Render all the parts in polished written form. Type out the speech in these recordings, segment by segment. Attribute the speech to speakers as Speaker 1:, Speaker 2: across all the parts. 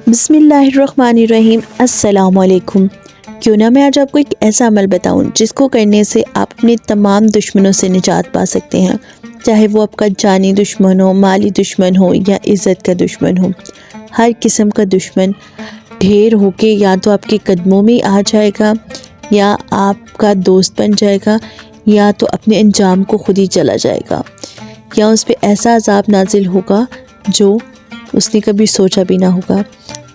Speaker 1: बिस्मिल्लाहिर्रहमानिर्रहीम। अस्सलामुअलैकुम। क्यों ना मैं आज आपको एक ऐसा अमल बताऊं जिसको करने से आप अपने तमाम दुश्मनों से निजात पा सकते हैं, चाहे वो आपका जानी दुश्मन हो, माली दुश्मन हो या इज़्ज़त का दुश्मन हो। हर किस्म का दुश्मन ढेर होके या तो आपके कदमों में आ जाएगा या आपका दोस्त बन जाएगा या तो अपने अंजाम को खुद ही चला जाएगा या उस पर ऐसा अज़ाब नाजिल होगा जो उसने कभी सोचा भी ना होगा।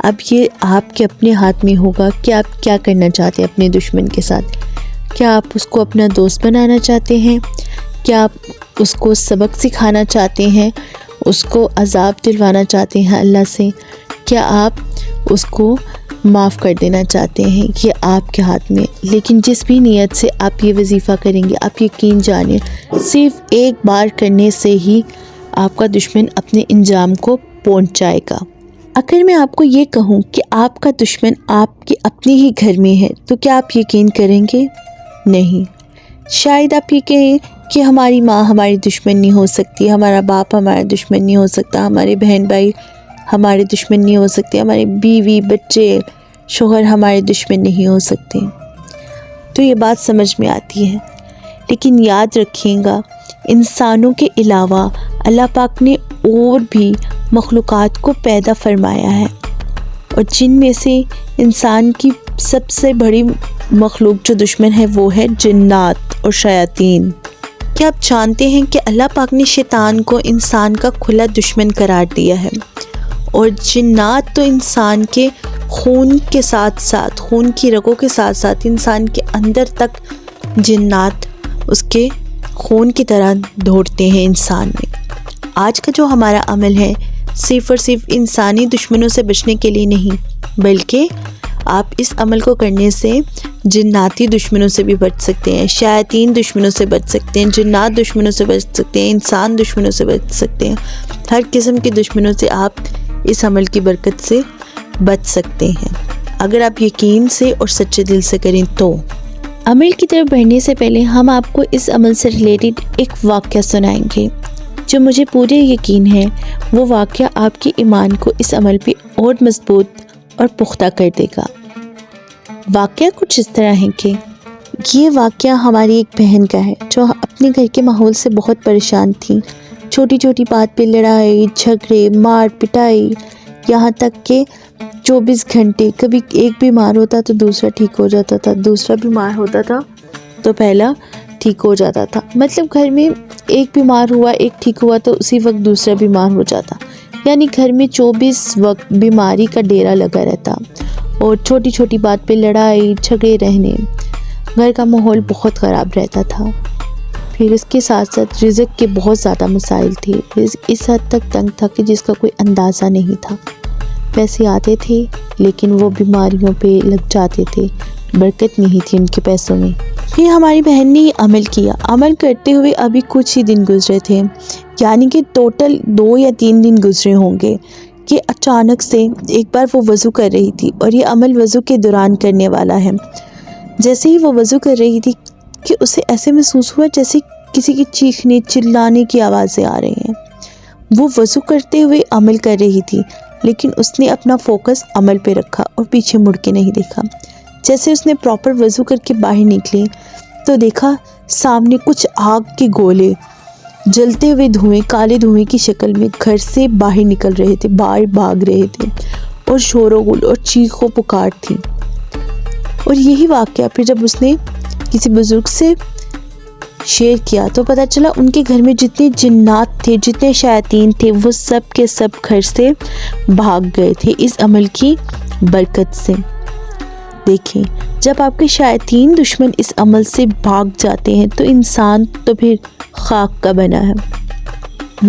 Speaker 1: अब ये आपके अपने हाथ में होगा कि आप क्या करना चाहते हैं अपने दुश्मन के साथ। क्या आप उसको अपना दोस्त बनाना चाहते हैं? क्या आप उसको सबक सिखाना चाहते हैं? उसको अज़ाब दिलवाना चाहते हैं अल्लाह से? क्या आप उसको माफ़ कर देना चाहते हैं? ये आपके हाथ में। लेकिन जिस भी नीयत से आप ये वजीफ़ा करेंगे, आप यकीन जानिए सिर्फ़ एक बार करने से ही आपका दुश्मन अपने अंजाम को पहुंच जाएगा। अगर मैं आपको ये कहूँ कि आपका दुश्मन आपके अपने ही घर में है तो क्या आप यकीन करेंगे? नहीं। शायद आप ये कहें कि हमारी माँ हमारी दुश्मन नहीं हो सकती, हमारा बाप हमारा दुश्मन नहीं हो सकता, हमारे बहन भाई हमारे दुश्मन नहीं हो सकते, हमारे बीवी बच्चे शोहर हमारे दुश्मन नहीं हो सकते। तो ये बात समझ में आती है, लेकिन याद रखिएगा इंसानों के अलावा अल्लाह पाक ने और भी मखलूक़ात को पैदा फरमाया है और जिनमें से इंसान की सबसे बड़ी मखलूक जो दुश्मन है वो है जिन्नात और शयातीन। क्या आप जानते हैं कि अल्लाह पाक ने शैतान को इंसान का खुला दुश्मन करार दिया है और जिन्नात तो इंसान के खून के साथ साथ, खून की रगों के साथ साथ इंसान के अंदर तक जिन्नात उसके खून की तरह दौड़ते हैं इंसान में। आज का जो हमारा अमल है सिर्फ़ और सिर्फ इंसानी दुश्मनों से बचने के लिए नहीं, बल्कि आप इस अमल को करने से जिन्नाती दुश्मनों से भी बच सकते हैं, शयातीन दुश्मनों से बच सकते हैं, जिन्नात दुश्मनों से बच सकते हैं, इंसान दुश्मनों से बच सकते हैं। हर किस्म के दुश्मनों से आप इस अमल की बरकत से बच सकते हैं अगर आप यकीन से और सच्चे दिल से करें तो। अमल की तरफ बढ़ने से पहले हम आपको इस अमल से रिलेटेड एक वाक़या सुनाएंगे जो मुझे पूरे यकीन है वो वाक़या आपके ईमान को इस अमल पे और मजबूत और पुख्ता कर देगा। वाक़या कुछ इस तरह है कि ये वाक़या हमारी एक बहन का है जो अपने घर के माहौल से बहुत परेशान थी। छोटी छोटी बात पे लड़ाई झगड़े मार पिटाई, यहाँ तक कि 24 घंटे कभी एक बीमार होता तो दूसरा ठीक हो जाता था, दूसरा बीमार होता था तो पहला ठीक हो जाता था। मतलब घर में एक बीमार हुआ, एक ठीक हुआ तो उसी वक्त दूसरा बीमार हो जाता, यानी घर में 24 वक्त बीमारी का डेरा लगा रहता और छोटी छोटी बात पे लड़ाई झगड़े रहने, घर का माहौल बहुत ख़राब रहता था। फिर इसके साथ साथ रिज़्क़ के बहुत ज़्यादा मसाइल थे, इस हद तक तंग था कि जिसका कोई अंदाज़ा नहीं था। पैसे आते थे लेकिन वो बीमारियों पे लग जाते थे, बरकत नहीं थी उनके पैसों में। फिर हमारी बहन ने ये अमल किया। अमल करते हुए अभी कुछ ही दिन गुजरे थे, यानी कि टोटल 2 या 3 दिन गुजरे होंगे कि अचानक से एक बार वो वज़ू कर रही थी और ये अमल वज़ू के दौरान करने वाला है। जैसे ही वो वज़ू कर रही थी कि उसे ऐसे महसूस हुआ जैसे किसी की चीखने चिल्लाने की आवाज़ें आ रही हैं। वो वज़ू करते हुए अमल कर रही थी लेकिन उसने अपना फोकस अमल पे रखा और पीछे मुड़ के नहीं देखा। जैसे उसने प्रॉपर वज़ू करके बाहर निकली तो देखा सामने कुछ आग के गोले जलते हुए धुएं, काले धुएं की शक्ल में घर से बाहर निकल रहे थे, बाहर भाग रहे थे और शोर-गुल और चीखों पुकार थी। और यही वाक़या फिर जब उसने किसी बुज़ुर्ग से शेयर किया तो पता चला उनके घर में जितने जिन्नात थे, जितने शयातीन थे, वो सब के सब घर से भाग गए थे इस अमल की बरकत से। देखें, जब आपके शयातीन दुश्मन इस अमल से भाग जाते हैं तो इंसान तो फिर खाक का बना है।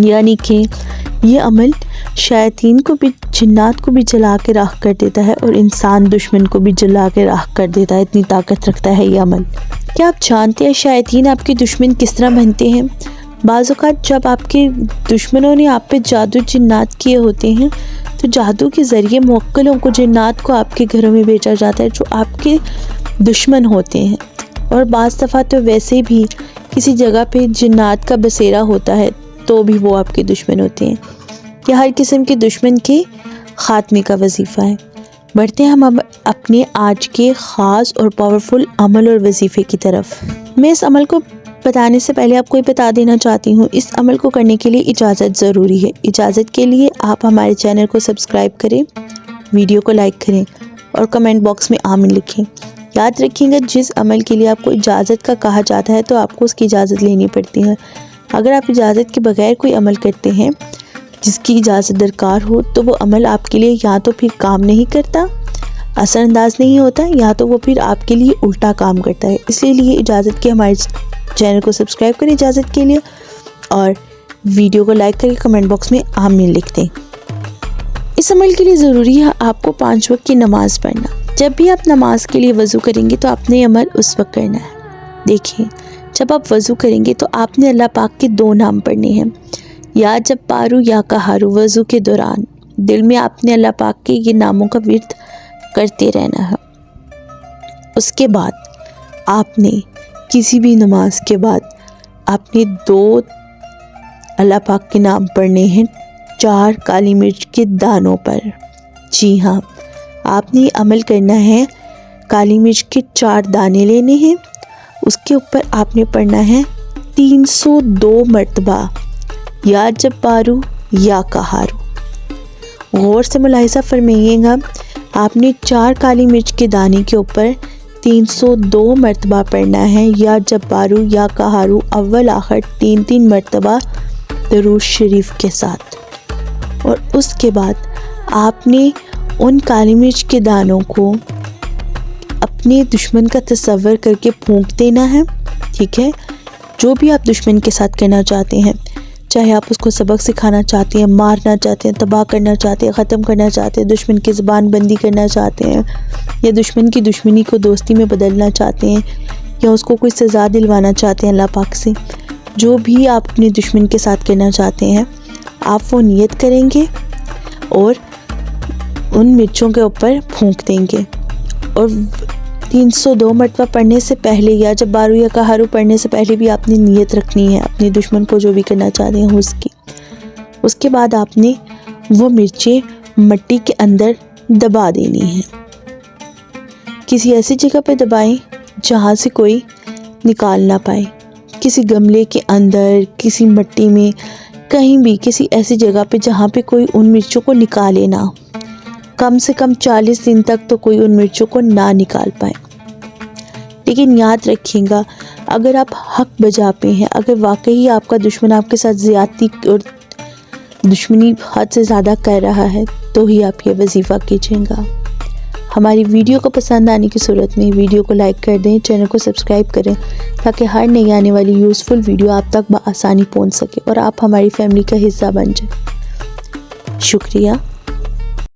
Speaker 1: यानी कि ये अमल शयातीन को भी, जिन्नात को भी जला के राख कर देता है और इंसान दुश्मन को भी जला के राख कर देता है। इतनी ताकत रखता है ये अमल। क्या आप जानते हैं शयातीन आपके दुश्मन किस तरह बनते हैं? बाज़ औक़ात जब आपके दुश्मनों ने आप पे जादू जिन्नात किए होते हैं तो जादू के ज़रिए मुवक्किलों को, जिन्नात को आपके घरों में भेजा जाता है जो आपके दुश्मन होते हैं। और बाज़ दफ़ा तो वैसे भी किसी जगह पे जिन्नात का बसेरा होता है तो भी वो आपके दुश्मन होते हैं। या हर किस्म के दुश्मन के ख़ात्मे का वजीफ़ा है। बढ़ते हैं हम अपने आज के ख़ास और पावरफुल अमल और वजीफ़े की तरफ। मैं इस अमल को बताने से पहले आपको ये बता देना चाहती हूँ, इस अमल को करने के लिए इजाज़त ज़रूरी है। इजाज़त के लिए आप हमारे चैनल को सब्सक्राइब करें, वीडियो को लाइक करें और कमेंट बॉक्स में आमीन लिखें। याद रखिएगा, जिस अमल के लिए आपको इजाज़त का कहा जाता है तो आपको उसकी इजाज़त लेनी पड़ती है। अगर आप इजाज़त के बगैर कोई अमल करते हैं जिसकी इजाज़त दरकार हो तो वो अमल आपके लिए या तो फिर काम नहीं करता, असरअंदाज नहीं होता, या तो वो फिर आपके लिए उल्टा काम करता है। इसलिए इजाज़त के हमारे चैनल को सब्सक्राइब करें इजाज़त के लिए और वीडियो को लाइक करके कमेंट बॉक्स में आमीन लिख दें। इस अमल के लिए ज़रूरी है आपको 5 वक्त की नमाज़ पढ़ना। जब भी आप नमाज के लिए वज़ू करेंगे तो आपने अमल उस वक्त करना है। देखिए, जब आप वज़ू करेंगे तो आपने अल्लाह पाक के 2 नाम पढ़ने हैं, या जब्बारू या कहारू। वज़ू के दौरान दिल में आपने अल्लाह पाक के ये नामों का विर्द करते रहना है। उसके बाद आपने किसी भी नमाज के बाद आपने 2 अल्लाह पाक के नाम पढ़ने हैं 4 काली मिर्च के दानों पर। जी हाँ, आपने अमल करना है, काली मिर्च के 4 दाने लेने हैं, उसके ऊपर आपने पढ़ना है 302 मरतबा या जब्बारू या कहारू। गौर से मुलाहिज़ा फरमाइएगा, आपने 4 काली मिर्च के दाने के ऊपर 302 मरतबा पढ़ना है, या जब्बारू या कहारू अव्वल आखिर 3-3 मरतबा दरूद शरीफ के साथ। और उसके बाद आपने उन काली मिर्च के दानों को अपने दुश्मन का तस्वर करके फूंक देना है। ठीक है, जो भी आप दुश्मन के साथ करना चाहते हैं, चाहे आप उसको सबक सिखाना चाहते हैं, मारना चाहते हैं, तबाह करना चाहते हैं, ख़त्म करना चाहते हैं, दुश्मन की ज़बान बंदी करना चाहते हैं, या दुश्मन की दुश्मनी को दोस्ती में बदलना चाहते हैं, या उसको कोई सज़ा दिलवाना चाहते हैं अल्लाह पाक से, जो भी आप अपने दुश्मन के साथ करना चाहते हैं, आप वो नियत करेंगे और उन मिर्चों के ऊपर फूंक देंगे। और 302 मरतबा पढ़ने से पहले या जब्बारू या कहारू पढ़ने से पहले भी आपने नियत रखनी है अपने दुश्मन को जो भी करना चाहते हैं उसकी। उसके बाद आपने वो मिर्चें मिट्टी के अंदर दबा देनी है। किसी ऐसी जगह पर दबाएं जहाँ से कोई निकाल ना पाए, किसी गमले के अंदर, किसी मिट्टी में, कहीं भी किसी ऐसी जगह पे जहाँ पे कोई उन मिर्चों को निकाले ना। कम से कम 40 दिन तक तो कोई उन मिर्चों को ना निकाल पाए। लेकिन याद रखिएगा, अगर आप हक बजा पे हैं, अगर वाकई आपका दुश्मन आपके साथ ज़्यादती और दुश्मनी हद से ज़्यादा कर रहा है तो ही आप ये वजीफ़ा कीजिएगा। हमारी वीडियो को पसंद आने की सूरत में वीडियो को लाइक कर दें, चैनल को सब्सक्राइब करें ताकि हर नई आने वाली यूज़फुल वीडियो आप तक बआसानी पहुंच सके और आप हमारी फैमिली का हिस्सा बन जाए। शुक्रिया।